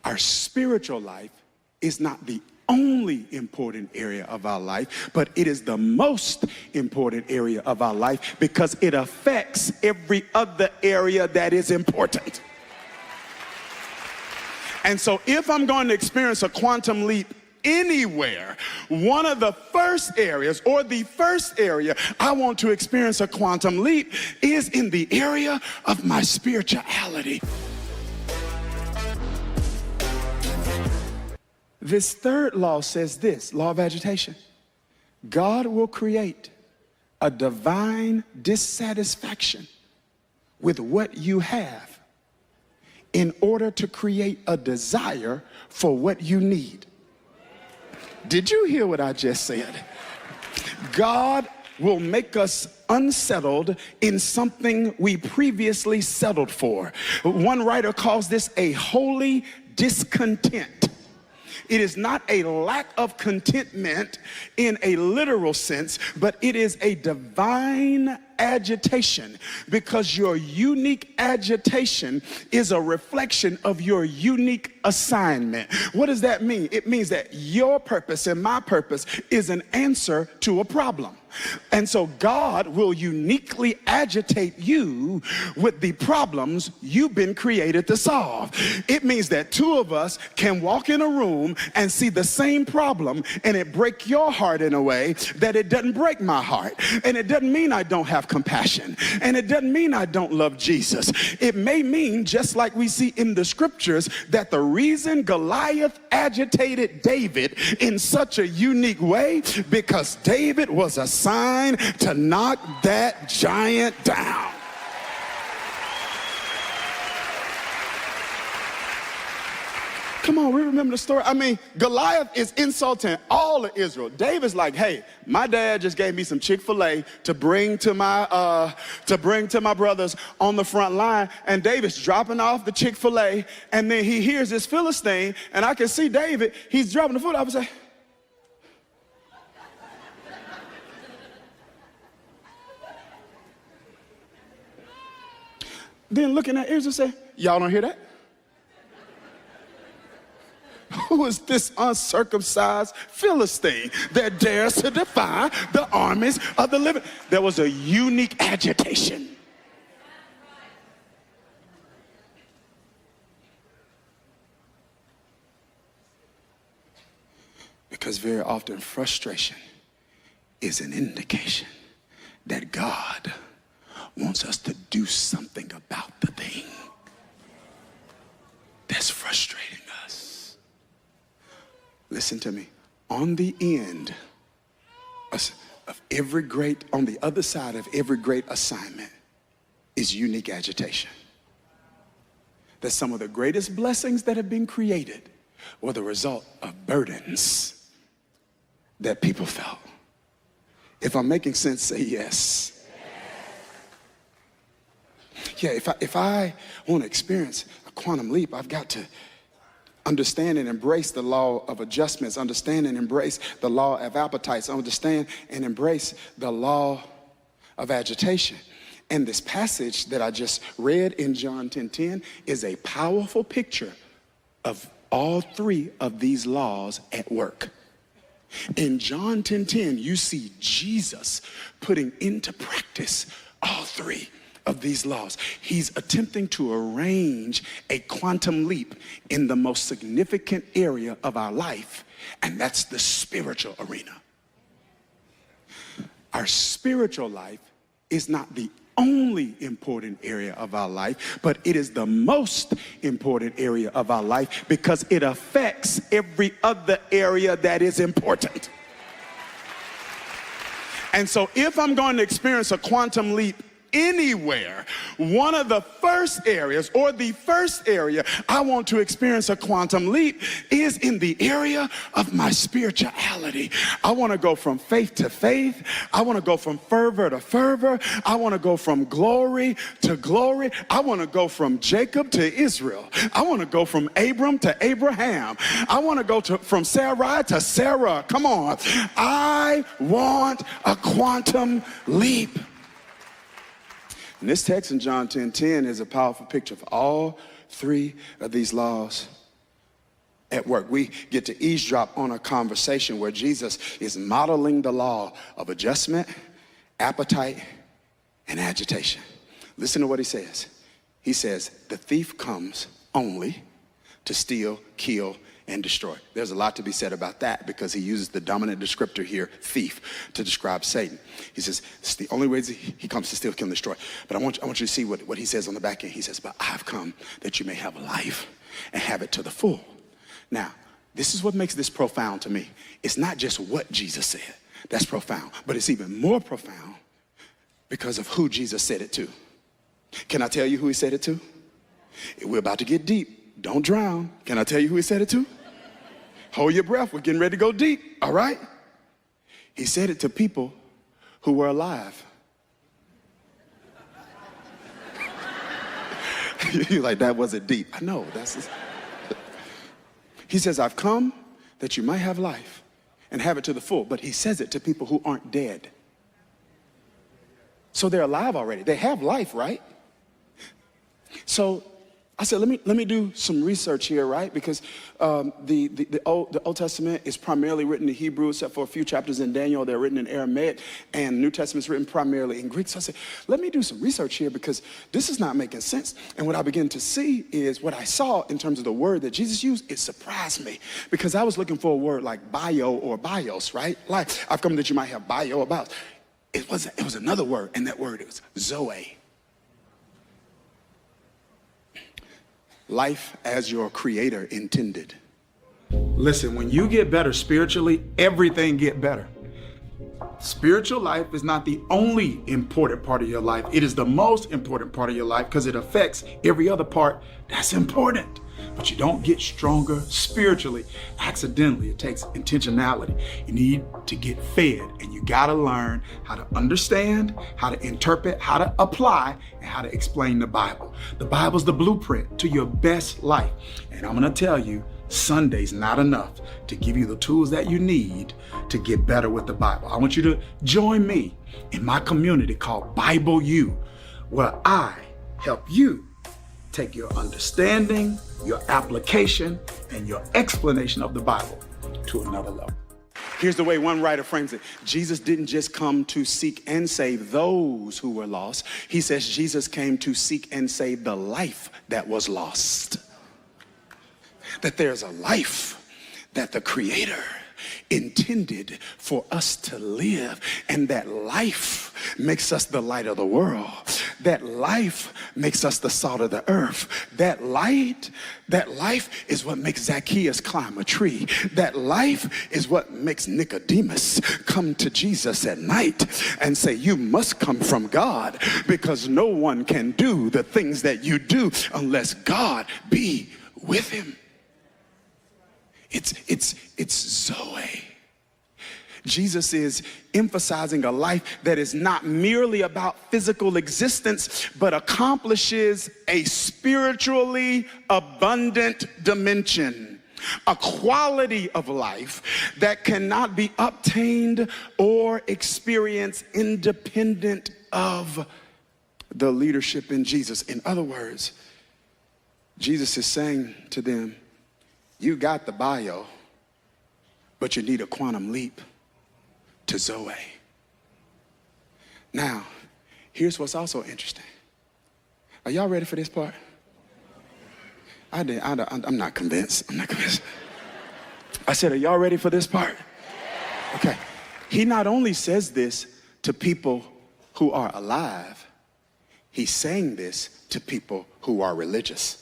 Our spiritual life is not the only important area of our life, but it is the most important area of our life because it affects every other area that is important. And so if I'm going to experience a quantum leap anywhere, one of the first areas, or the first area I want to experience a quantum leap is in the area of my spirituality. This third law says this, law of agitation. God will create a divine dissatisfaction with what you have in order to create a desire for what you need. Did you hear what I just said? God will make us unsettled in something we previously settled for. One writer calls this a holy discontent. It is not a lack of contentment in a literal sense, but it is a divine agitation, because your unique agitation is a reflection of your unique assignment. What does that mean? It means that your purpose and my purpose is an answer to a problem. And so God will uniquely agitate you with the problems you've been created to solve. It means that two of us can walk in a room and see the same problem, and it break your heart in a way that it doesn't break my heart. And it doesn't mean I don't have compassion. And it doesn't mean I don't love Jesus. It may mean, just like we see in the scriptures, that the reason Goliath agitated David in such a unique way, because David was assigned to knock that giant down. Come on, we remember the story. I mean, Goliath is insulting all of Israel. David's like, hey, my dad just gave me some Chick-fil-A to bring to my brothers on the front line. And David's dropping off the Chick-fil-A, and then he hears this Philistine, and I can see David, he's dropping the food off and say, then looking at Israel say, y'all don't hear that? Who is this uncircumcised Philistine that dares to defy the armies of the living? There was a unique agitation. Because very often frustration is an indication that God wants us to do something about the thing that's frustrating us. Listen to me. On the end of every great, on the other side of every great assignment is unique agitation. That some of the greatest blessings that have been created were the result of burdens that people felt. If I'm making sense, say yes. Yeah, if I want to experience a quantum leap, I've got to understand and embrace the law of adjustments, understand and embrace the law of appetites, understand and embrace the law of agitation. And this passage that I just read in John 10:10 is a powerful picture of all three of these laws at work. In John 10:10, you see Jesus putting into practice all three of these laws. He's attempting to arrange a quantum leap in the most significant area of our life, and that's the spiritual arena. Our spiritual life is not the only important area of our life, but it is the most important area of our life because it affects every other area that is important. And so if I'm going to experience a quantum leap anywhere, one of the first areas, or the first area I want to experience a quantum leap is in the area of my spirituality. I want to go from faith to faith. I want to go from fervor to fervor. I want to go from glory to glory. I want to go from Jacob to Israel. I want to go from Abram to Abraham. I want to go from Sarai to Sarah. Come on. I want a quantum leap. And this text in John 10:10 is a powerful picture of all three of these laws at work. We get to eavesdrop on a conversation where Jesus is modeling the law of adjustment, appetite, and agitation. Listen to what he says. He says, the thief comes only to steal, kill, and destroy. There's a lot to be said about that because he uses the dominant descriptor here, thief, to describe Satan. He says, it's the only way he comes to steal, kill, and destroy. But I want you to see what he says on the back end. He says, but I've come that you may have life and have it to the full. Now, this is what makes this profound to me. It's not just what Jesus said. That's profound. But it's even more profound because of who Jesus said it to. Can I tell you who he said it to? We're about to get deep. Don't drown. Can I tell you who he said it to? Hold your breath. We're getting ready to go deep. All right? He said it to people who were alive. You're like, that wasn't deep. I know. He says, I've come that you might have life and have it to the full. But he says it to people who aren't dead. So they're alive already. They have life, right? So I said, let me do some research here, right? Because the Old Testament is primarily written in Hebrew, except for a few chapters in Daniel. They're written in Aramaic, and New Testament's written primarily in Greek. So I said, let me do some research here because this is not making sense. And what I began to see is what I saw in terms of the word that Jesus used. It surprised me because I was looking for a word like bio or bios, right? Like, I've come that you might have bio or bios. It was another word, and that word was Zoe. Life as your creator intended. Listen, when you get better spiritually, everything get better. Spiritual life is not the only important part of your life. It is the most important part of your life because it affects every other part that's important. But you don't get stronger spiritually accidentally. It takes intentionality. You need to get fed, and you got to learn how to understand, how to interpret, how to apply, and how to explain the Bible. The Bible's the blueprint to your best life. And I'm going to tell you, Sunday's not enough to give you the tools that you need to get better with the Bible. I want you to join me in my community called Bible U, where I help you take your understanding, your application, and your explanation of the Bible to another level. Here's the way one writer frames it. Jesus didn't just come to seek and save those who were lost. He says Jesus came to seek and save the life that was lost. That there's a life that the Creator intended for us to live, and that life makes us the light of the world. That life makes us the salt of the earth. That life is what makes Zacchaeus climb a tree. That life is what makes Nicodemus come to Jesus at night and say, you must come from God, because no one can do the things that you do unless God be with him. It's Zoe. Jesus is emphasizing a life that is not merely about physical existence, but accomplishes a spiritually abundant dimension, a quality of life that cannot be obtained or experienced independent of the leadership in Jesus. In other words, Jesus is saying to them, you got the bio, but you need a quantum leap to Zoe. Now, here's what's also interesting. Are y'all ready for this part? I'm not convinced. I'm not convinced. I said, are y'all ready for this part? Okay. He not only says this to people who are alive, he's saying this to people who are religious.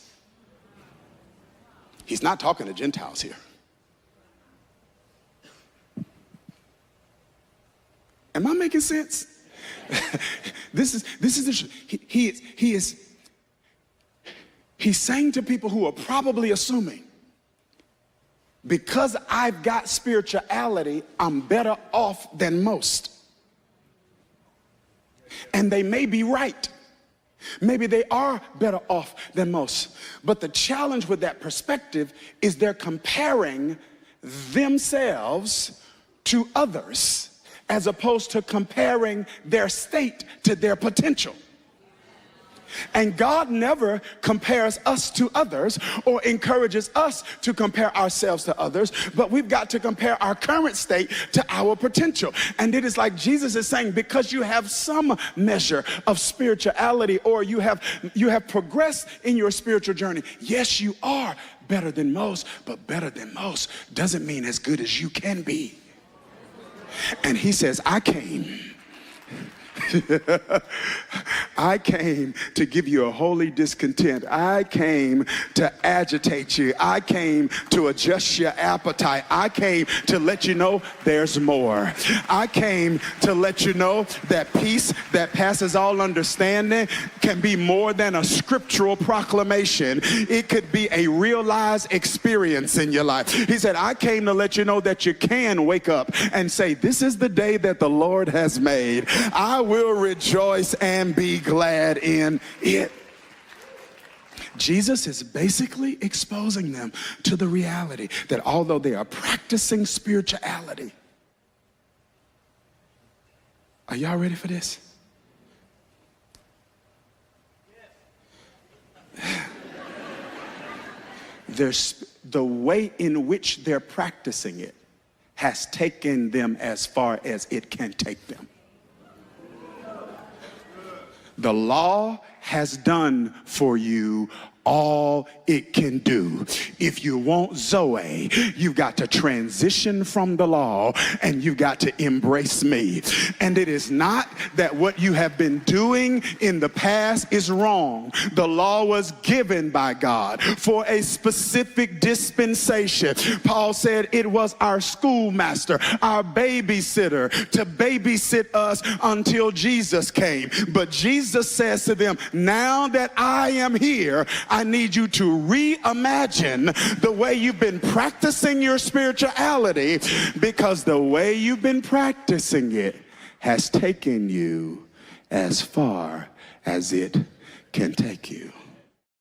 He's not talking to Gentiles here. Am I making sense? He's saying to people who are probably assuming, because I've got spirituality, I'm better off than most. And they may be right. Maybe they are better off than most. But the challenge with that perspective is they're comparing themselves to others as opposed to comparing their state to their potential. And God never compares us to others or encourages us to compare ourselves to others, but we've got to compare our current state to our potential. And it is like Jesus is saying, because you have some measure of spirituality, or you have progressed in your spiritual journey. Yes, you are better than most, but better than most doesn't mean as good as you can be. And he says, I came to give you a holy discontent. I came to agitate you. I came to adjust your appetite. I came to let you know there's more. I came to let you know that peace that passes all understanding can be more than a scriptural proclamation. It could be a realized experience in your life. He said, I came to let you know that you can wake up and say, this is the day that the Lord has made. I will rejoice and be glad in it. Jesus is basically exposing them to the reality that although they are practicing spirituality, are y'all ready for this? The way in which they're practicing it has taken them as far as it can take them. The law has done for you all it can do. If you want Zoe, you've got to transition from the law and you've got to embrace me. And it is not that what you have been doing in the past is wrong. The law was given by God for a specific dispensation. Paul said it was our schoolmaster, our babysitter, to babysit us until Jesus came. But Jesus says to them, now that I am here, I need you to reimagine the way you've been practicing your spirituality, because the way you've been practicing it has taken you as far as it can take you.